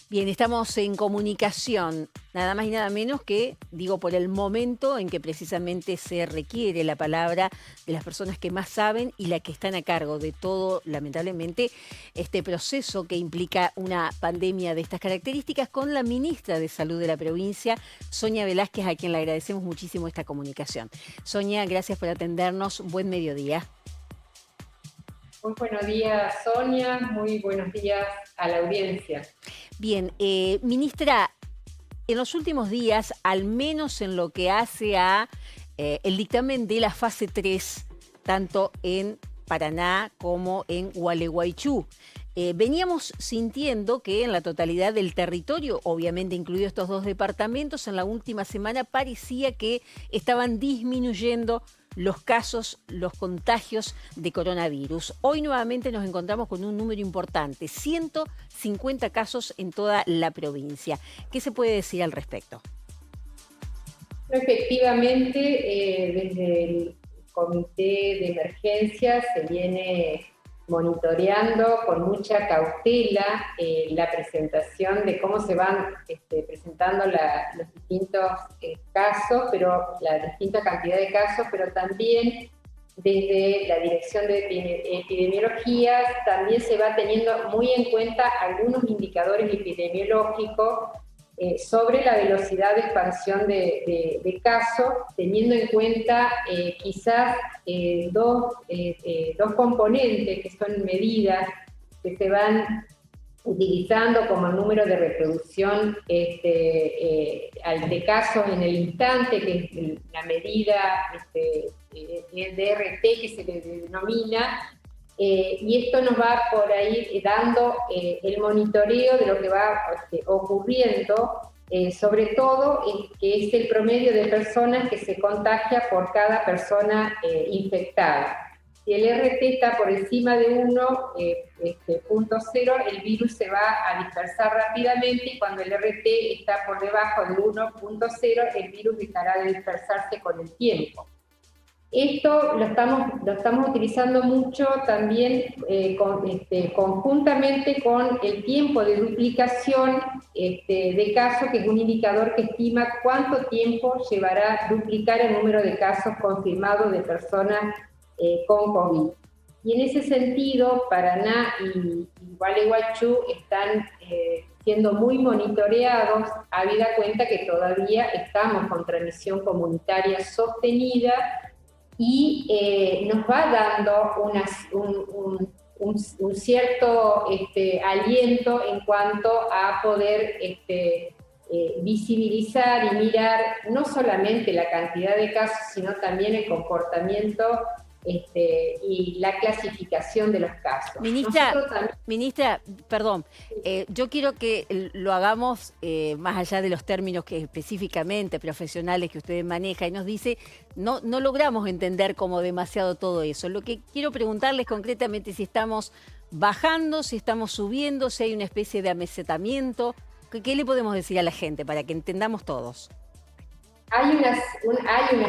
Bien, estamos en comunicación, nada más y nada menos que, digo, por el momento en que precisamente se requiere la palabra de las personas que más saben y la que están a cargo de todo, lamentablemente, este proceso que implica una pandemia de estas características con la ministra de Salud de la provincia, Sonia Velázquez, a quien le agradecemos muchísimo esta comunicación. Sonia, gracias por atendernos. Buen mediodía. Muy buenos días, Sonia. Muy buenos días a la audiencia. Bien, ministra, en los últimos días, al menos en lo que hace a el dictamen de la fase 3, tanto en Paraná como en Gualeguaychú, veníamos sintiendo que en la totalidad del territorio, obviamente incluidos estos dos departamentos, en la última semana parecía que estaban disminuyendo los casos, los contagios de coronavirus. Hoy nuevamente nos encontramos con un número importante, 150 casos en toda la provincia. ¿Qué se puede decir al respecto? Efectivamente, desde el Comité de Emergencia se viene monitoreando con mucha cautela la presentación de cómo se van presentando los distintos casos, pero la distinta cantidad de casos, pero también desde la Dirección de Epidemiología también se va teniendo muy en cuenta algunos indicadores epidemiológicos sobre la velocidad de expansión de casos, teniendo en cuenta quizás dos componentes que son medidas que se van utilizando como el número de reproducción de casos en el instante, que es la medida DRT que se le denomina, y esto nos va por ahí dando el monitoreo de lo que va ocurriendo, sobre todo que es el promedio de personas que se contagia por cada persona infectada. Si el RT está por encima de 1.0, el virus se va a dispersar rápidamente, y cuando el RT está por debajo de 1.0, el virus dejará de dispersarse con el tiempo. Esto lo estamos utilizando mucho también conjuntamente con el tiempo de duplicación de casos, que es un indicador que estima cuánto tiempo llevará duplicar el número de casos confirmados de personas con COVID. Y en ese sentido, Paraná y Gualeguaychú están siendo muy monitoreados, habida cuenta que todavía estamos con transmisión comunitaria sostenida, y nos va dando un cierto aliento en cuanto a poder visibilizar y mirar no solamente la cantidad de casos, sino también el comportamiento y la clasificación de los casos. Ministra, perdón, yo quiero que lo hagamos más allá de los términos que específicamente profesionales que usted maneja y nos dice, no logramos entender como demasiado todo eso. Lo que quiero preguntarles concretamente es si estamos bajando, si estamos subiendo, si hay una especie de amesetamiento. ¿Qué le podemos decir a la gente para que entendamos todos? Hay una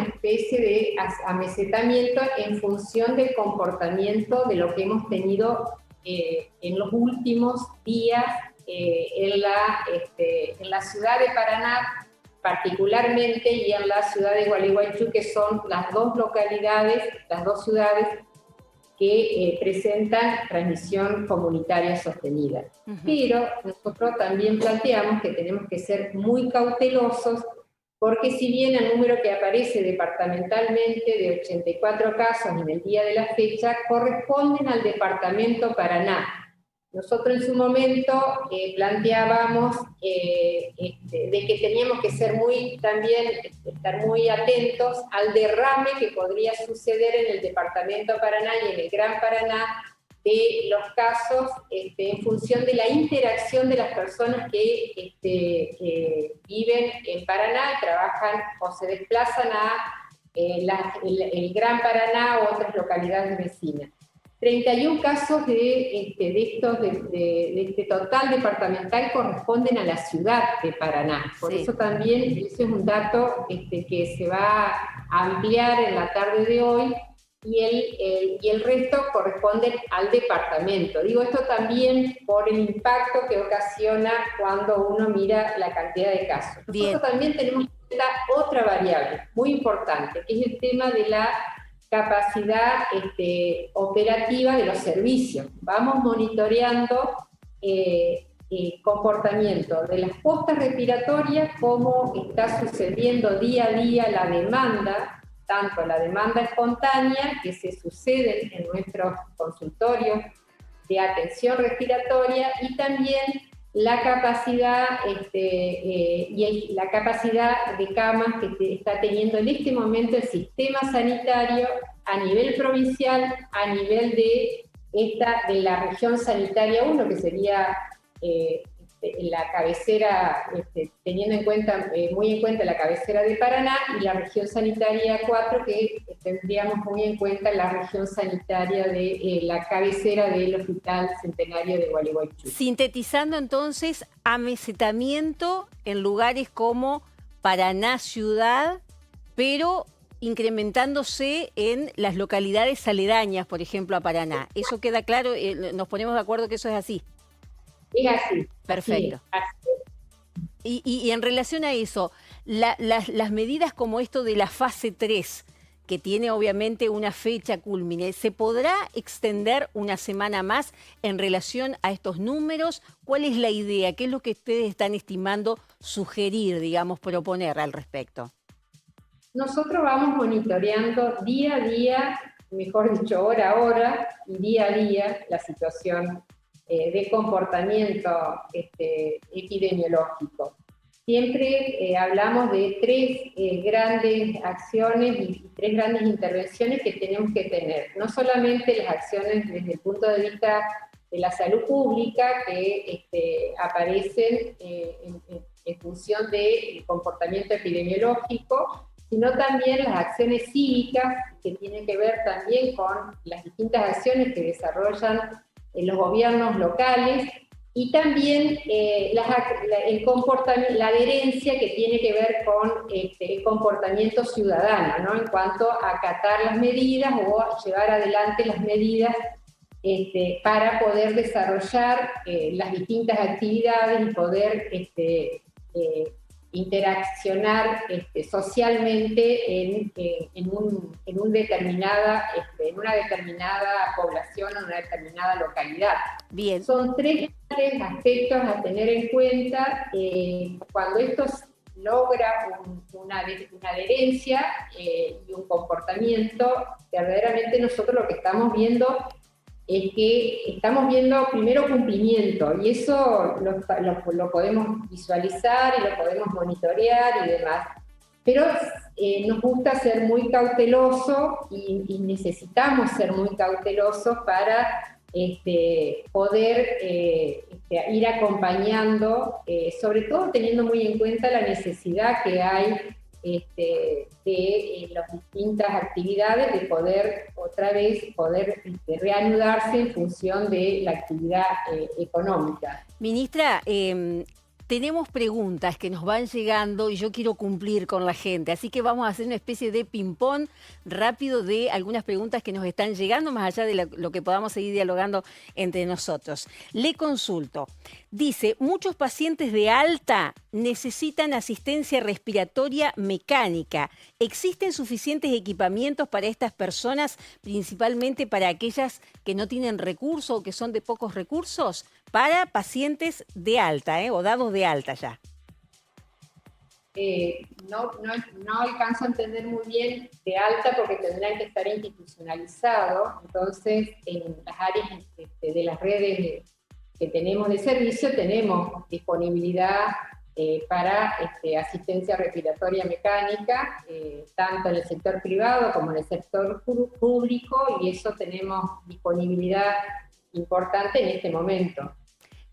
especie de amesetamiento en función del comportamiento de lo que hemos tenido en los últimos días en la ciudad de Paraná particularmente, y en la ciudad de Gualeguaychú, que son las dos localidades, las dos ciudades que presentan transmisión comunitaria sostenida. Pero nosotros también planteamos que tenemos que ser muy cautelosos, porque si bien el número que aparece departamentalmente de 84 casos en el día de la fecha corresponden al departamento Paraná, nosotros en su momento planteábamos de que teníamos que ser estar muy atentos al derrame que podría suceder en el departamento Paraná y en el Gran Paraná de los casos en función de la interacción de las personas que viven en Paraná y trabajan o se desplazan a el Gran Paraná o otras localidades vecinas. 31 casos de este total departamental corresponden a la ciudad de Paraná. Por eso también, ese es un dato que se va a ampliar en la tarde de hoy, y el resto corresponden al departamento. Digo esto también por el impacto que ocasiona cuando uno mira la cantidad de casos. Nosotros también tenemos otra variable muy importante, que es el tema de la capacidad operativa de los servicios. Vamos monitoreando comportamiento de las postas respiratorias, cómo está sucediendo día a día la demanda, tanto la demanda espontánea que se sucede en nuestros consultorios de atención respiratoria y también la capacidad la capacidad de camas que está teniendo en este momento el sistema sanitario a nivel provincial, a nivel de la región sanitaria 1, que sería la cabecera, teniendo muy en cuenta la cabecera de Paraná, y la región sanitaria 4, que tendríamos muy en cuenta la región sanitaria de la cabecera del Hospital Centenario de Gualeguaychú. Sintetizando entonces, amesetamiento en lugares como Paraná ciudad, pero incrementándose en las localidades aledañas, por ejemplo, a Paraná. ¿Eso queda claro? ¿Nos ponemos de acuerdo que eso es así? Es así. Perfecto. Así es. Y en relación a eso, las medidas como esto de la fase 3, que tiene obviamente una fecha cúlmine, ¿se podrá extender una semana más en relación a estos números? ¿Cuál es la idea? ¿Qué es lo que ustedes están estimando sugerir, digamos, proponer al respecto? Nosotros vamos monitoreando día a día, mejor dicho, hora a hora y día a día la situación de comportamiento epidemiológico. Siempre hablamos de tres grandes acciones y tres grandes intervenciones que tenemos que tener. No solamente las acciones desde el punto de vista de la salud pública que aparecen en función del comportamiento epidemiológico, sino también las acciones cívicas que tienen que ver también con las distintas acciones que desarrollan los gobiernos locales, y también la adherencia que tiene que ver con el comportamiento ciudadano, ¿no? En cuanto a acatar las medidas o a llevar adelante las medidas para poder desarrollar las distintas actividades y poder interaccionar socialmente en una determinada población o en una determinada localidad. Bien. Son tres aspectos a tener en cuenta cuando esto logra una adherencia y un comportamiento. Verdaderamente nosotros lo que estamos viendo es que estamos viendo primero cumplimiento, y eso lo podemos visualizar y lo podemos monitorear y demás, pero nos gusta ser muy cautelosos y necesitamos ser muy cautelosos para poder ir acompañando, sobre todo teniendo muy en cuenta la necesidad que hay de las distintas actividades, de poder otra vez reanudarse en función de la actividad económica. Ministra, tenemos preguntas que nos van llegando y yo quiero cumplir con la gente, así que vamos a hacer una especie de ping-pong rápido de algunas preguntas que nos están llegando, más allá de lo que podamos seguir dialogando entre nosotros. Le consulto. Dice, muchos pacientes de alta necesitan asistencia respiratoria mecánica. ¿Existen suficientes equipamientos para estas personas, principalmente para aquellas que no tienen recursos o que son de pocos recursos? Para pacientes de alta, o dados de alta ya. No alcanzo a entender muy bien de alta porque tendrán que estar institucionalizados. Entonces, en las áreas de las redes que tenemos de servicio, tenemos disponibilidad para asistencia respiratoria mecánica, tanto en el sector privado como en el sector público, y eso tenemos disponibilidad importante en este momento.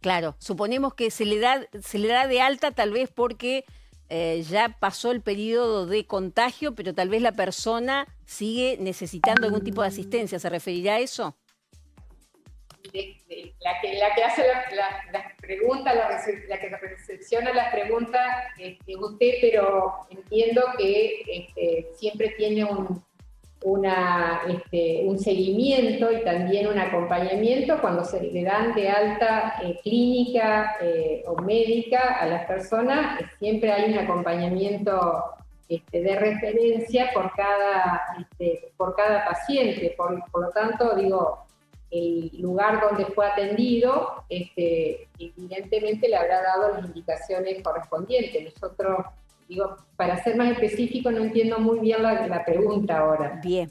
Claro, suponemos que se le da de alta tal vez porque ya pasó el periodo de contagio, pero tal vez la persona sigue necesitando algún tipo de asistencia. ¿Se referirá a eso? La que hace las preguntas, la que recepciona las preguntas usted, pero entiendo que siempre tiene un seguimiento y también un acompañamiento cuando se le dan de alta clínica o médica a las personas. Siempre hay un acompañamiento de referencia por cada paciente. Por lo tanto, digo, el lugar donde fue atendido, evidentemente le habrá dado las indicaciones correspondientes. Nosotros, digo, para ser más específico, no entiendo muy bien la pregunta ahora. Bien.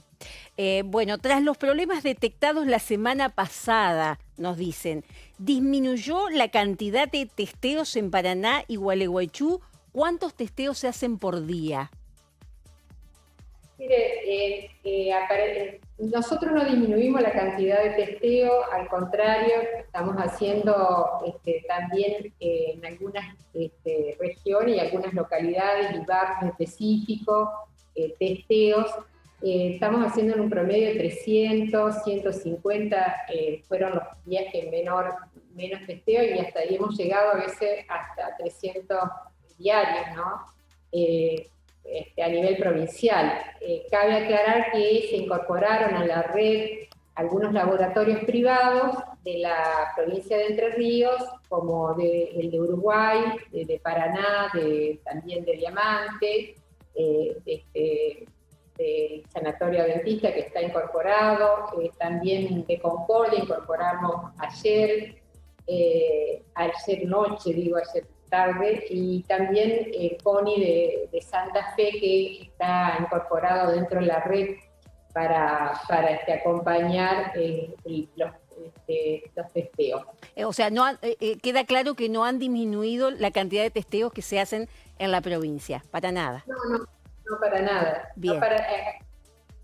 Bueno, tras los problemas detectados la semana pasada, nos dicen, ¿disminuyó la cantidad de testeos en Paraná y Gualeguaychú? ¿Cuántos testeos se hacen por día? Mire, nosotros no disminuimos la cantidad de testeo, al contrario, estamos haciendo también en algunas regiones y algunas localidades y barrios específicos testeos. Estamos haciendo en un promedio de 300, 150, fueron los días que menos testeo, y hasta ahí hemos llegado a veces hasta 300 diarios, ¿no? A nivel provincial. Cabe aclarar que se incorporaron a la red algunos laboratorios privados de la provincia de Entre Ríos, como el de Uruguay, de Paraná, también de Diamante, del Sanatorio Adventista, que está incorporado, también de Concordia incorporamos ayer tarde, y también CONI de Santa Fe, que está incorporado dentro de la red para acompañar los testeos. O sea, queda claro que no han disminuido la cantidad de testeos que se hacen en la provincia, para nada. No para nada. Bien.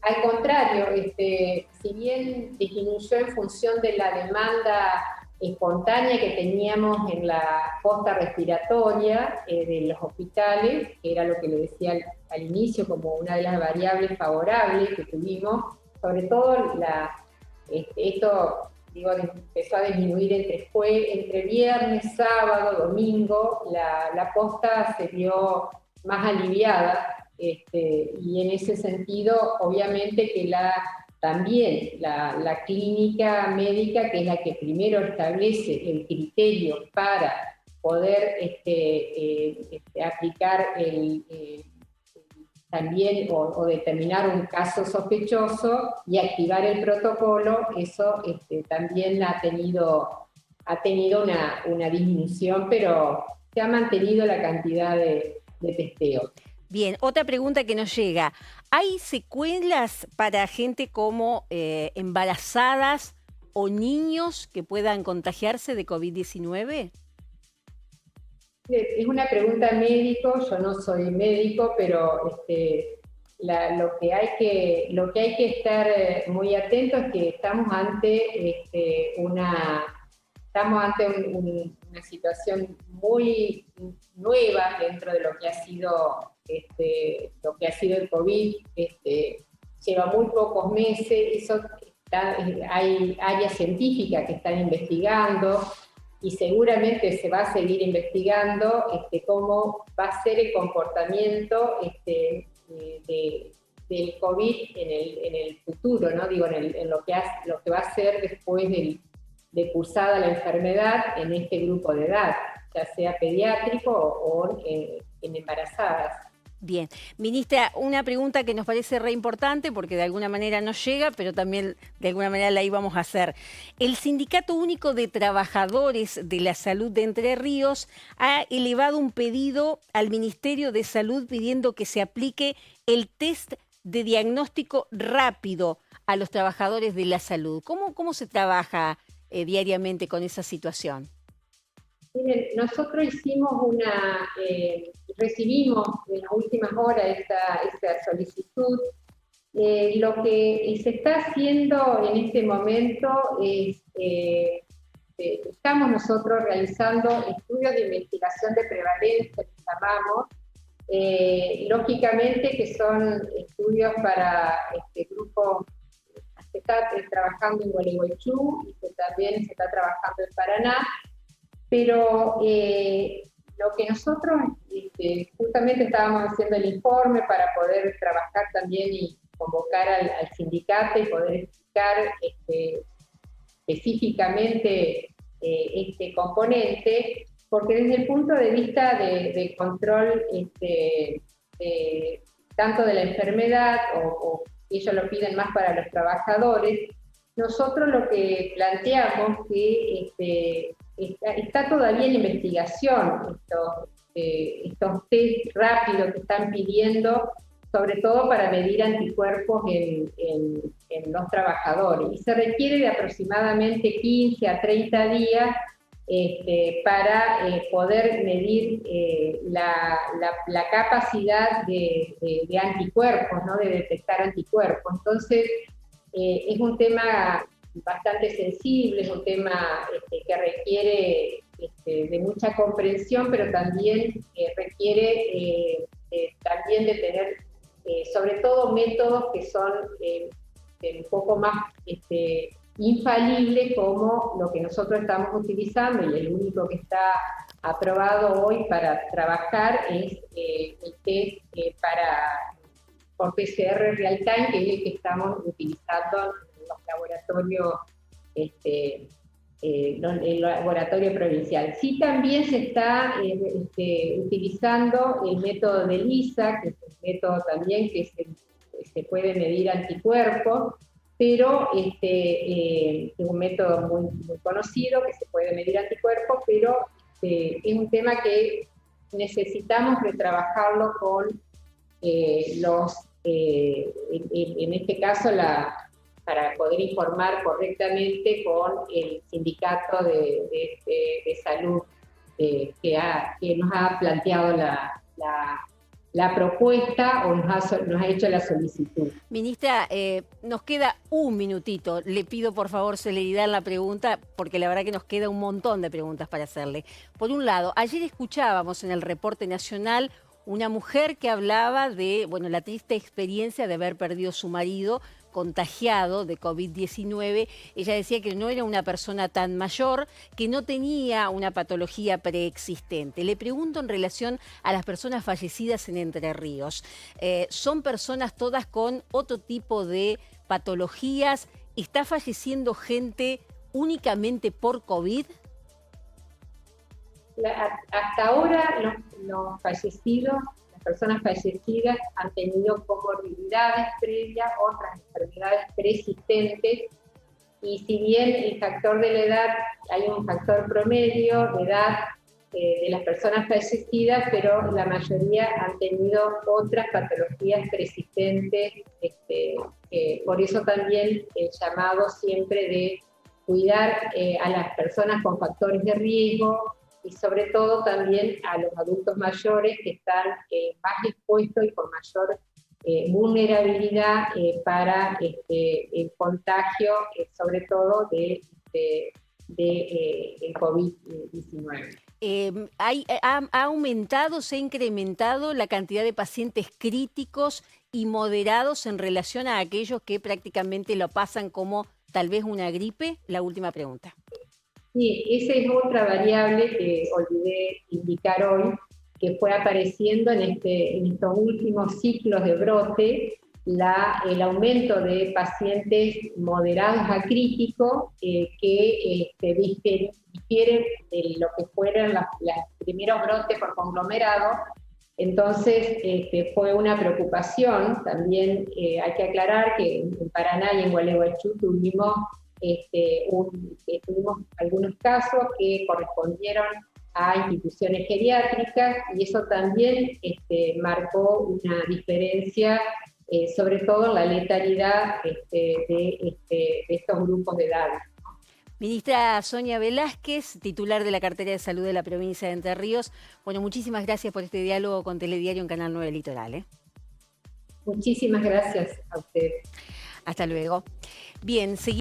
Al contrario, si bien disminuyó en función de la demanda espontánea que teníamos en la posta respiratoria de los hospitales, que era lo que le decía al inicio como una de las variables favorables que tuvimos, sobre todo esto empezó a disminuir entre viernes, sábado, domingo, la posta se vio más aliviada, y en ese sentido, obviamente que también la clínica médica, que es la que primero establece el criterio para poder aplicar también o determinar un caso sospechoso y activar el protocolo, eso también ha tenido una disminución, pero se ha mantenido la cantidad de testeo. Bien, otra pregunta que nos llega. ¿Hay secuelas para gente como embarazadas o niños que puedan contagiarse de COVID-19? Es una pregunta médico, yo no soy médico, pero lo que hay que estar muy atentos es que estamos ante una situación muy nueva dentro de lo que ha sido el COVID. Lleva muy pocos meses, hay áreas científicas que están investigando, y seguramente se va a seguir investigando cómo va a ser el comportamiento del COVID en el futuro, ¿no? Digo, en lo que va a ser después de cursada la enfermedad en este grupo de edad, ya sea pediátrico o en embarazadas. Bien. Ministra, una pregunta que nos parece re importante porque de alguna manera nos llega, pero también de alguna manera la íbamos a hacer. El Sindicato Único de Trabajadores de la Salud de Entre Ríos ha elevado un pedido al Ministerio de Salud pidiendo que se aplique el test de diagnóstico rápido a los trabajadores de la salud. ¿Cómo se trabaja diariamente con esa situación? Miren, nosotros recibimos en las últimas horas esta solicitud. Lo que se está haciendo en este momento es, estamos nosotros realizando estudios de investigación de prevalencia, que llamamos, lógicamente que son estudios para este grupo. Se está trabajando en Gualeguaychú y también se está trabajando en Paraná, pero lo que nosotros justamente estábamos haciendo el informe para poder trabajar también y convocar al sindicato y poder explicar específicamente este componente, porque desde el punto de vista de control tanto de la enfermedad, o ellos lo piden más para los trabajadores, nosotros lo que planteamos que está todavía en investigación estos test rápidos que están pidiendo, sobre todo para medir anticuerpos en los trabajadores. Y se requiere de aproximadamente 15 a 30 días para poder medir la capacidad de anticuerpos, ¿no? De detectar anticuerpos. Entonces, es un tema bastante sensible, es un tema que requiere de mucha comprensión, pero también requiere también de tener sobre todo métodos que son un poco más infalibles, como lo que nosotros estamos utilizando, y el único que está aprobado hoy para trabajar es el test por PCR real time, que es el que estamos utilizando en los laboratorios, el laboratorio provincial. Sí, también se está utilizando el método de ELISA, que es un método también que se puede medir anticuerpos, pero es un método muy conocido, que se puede medir anticuerpos, pero es un tema que necesitamos retrabajarlo con en este caso, para poder informar correctamente con el sindicato de salud que nos ha planteado la propuesta o nos ha hecho la solicitud. Ministra, nos queda un minutito. Le pido por favor celeridad en la pregunta, porque la verdad que nos queda un montón de preguntas para hacerle. Por un lado, ayer escuchábamos en el reporte nacional una mujer que hablaba de, bueno, la triste experiencia de haber perdido a su marido contagiado de COVID-19. Ella decía que no era una persona tan mayor, que no tenía una patología preexistente. Le pregunto en relación a las personas fallecidas en Entre Ríos. ¿Son personas todas con otro tipo de patologías? ¿Está falleciendo gente únicamente por COVID? Hasta ahora los fallecidos, las personas fallecidas han tenido comorbilidades previas, otras enfermedades preexistentes, y si bien el factor de la edad, hay un factor promedio de edad de las personas fallecidas, pero la mayoría han tenido otras patologías preexistentes, por eso también el llamado siempre de cuidar a las personas con factores de riesgo, y sobre todo también a los adultos mayores que están más expuestos y con mayor vulnerabilidad para el contagio, sobre todo de COVID-19. ¿Ha aumentado, se ha incrementado la cantidad de pacientes críticos y moderados en relación a aquellos que prácticamente lo pasan como tal vez una gripe? La última pregunta. Sí, esa es otra variable que olvidé indicar hoy, que fue apareciendo en estos últimos ciclos de brote, el aumento de pacientes moderados a críticos que difieren de lo que fueron los primeros brotes por conglomerado. Entonces fue una preocupación. También hay que aclarar que en Paraná y en Gualeguaychú tuvimos algunos casos que correspondieron a instituciones geriátricas, y eso también marcó una diferencia, sobre todo en la letalidad de estos grupos de edad. Ministra Sonia Velázquez, titular de la Cartera de Salud de la provincia de Entre Ríos. Bueno, muchísimas gracias por este diálogo con Telediario en Canal 9 Litoral. Muchísimas gracias a usted. Hasta luego. Bien, seguimos.